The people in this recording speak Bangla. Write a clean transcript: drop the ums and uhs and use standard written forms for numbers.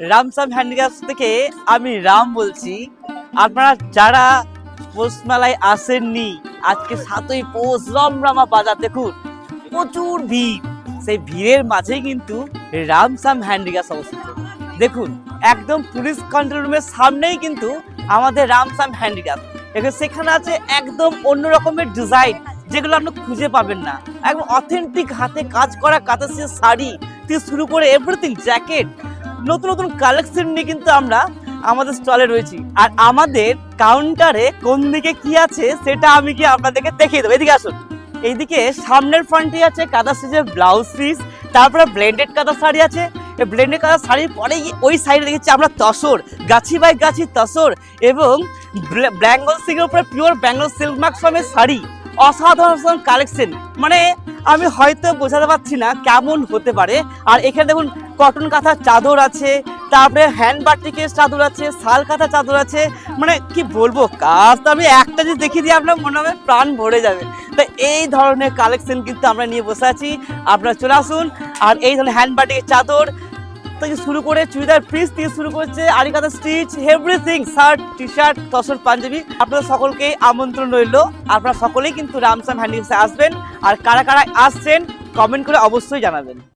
রামসাম হ্যান্ডিক্রাফটস থেকে আমি রাম বলছি। আপনারা যারা পৌষ মেলায় আসেননি, আজকে 7ই পৌষ রমরমা বাজার দেখুন, প্রচুর ভিড়। সেই ভিড়ের মাঝেই কিন্তু রামসাম হ্যান্ডিক্রাফটস অবস্থিত। দেখুন, একদম পুলিশ কন্ট্রোল রুমের সামনেই কিন্তু আমাদের রামসাম হ্যান্ডিক্রাফট। সেখানে আছে একদম অন্য রকমের ডিজাইন, যেগুলো আপনি খুঁজে পাবেন না। একদম অথেন্টিক হাতে কাজ করা কাতাসের শাড়ি থেকে শুরু করে এভরিথিং, জ্যাকেট, নতুন নতুন কালেকশন নিয়ে কিন্তু আমরা আমাদের স্টলে রয়েছি। আর আমাদের কাউন্টারে কোন দিকে কি আছে সেটা আমি কি আপনাদেরকে দেখিয়ে দেবো। এদিকে আসুন। এইদিকে সামনের ফ্রন্টে আছে কাঁথা স্টিচের ব্লাউজ পিস, তারপরে ব্লেন্ডেড কাঁথা শাড়ি আছে। এই ব্লেন্ডেড কাঁথা শাড়ির পরে ওই সাইডে দেখেছি আমরা তসর, গাছি বাই গাছি তসর এবং বেঙ্গল সিল্কের উপরে পিওর বেঙ্গল সিল্ক মার্ক ফর্মের শাড়ি। অসাধারণ কালেকশন, মানে আমি হয়তো বোঝাতে পারছি না কেমন হতে পারে। আর এখানে দেখুন কটন কাঁথার চাদর আছে, তারপরে হ্যান্ড বাটিকের চাদর আছে, শাল কাঁথা চাদর আছে। মানে কি বলবো, কাজ তো আমি একটা যদি দেখিয়ে দিই আপনার মনে হবে প্রাণ ভরে যাবে। তো এই ধরনের কালেকশন কিন্তু আমরা নিয়ে বসে আছি, আপনারা চলে আসুন। আর এই ধরনের হ্যান্ড বাটিকের চাদর থেকে শুরু করে চুড়িদার পিস থেকে শুরু করেছে aari kantha stitch, everything, shirt, T shirt, tussar, Punjabi. আপনাদের সকলকে আমন্ত্রণ রইল। আপনারা সকলেই কিন্তু রামসাম হ্যান্ডিক্রাফটসে আসবেন। আর কারা কারা আসছেন কমেন্ট করে অবশ্যই জানাবেন।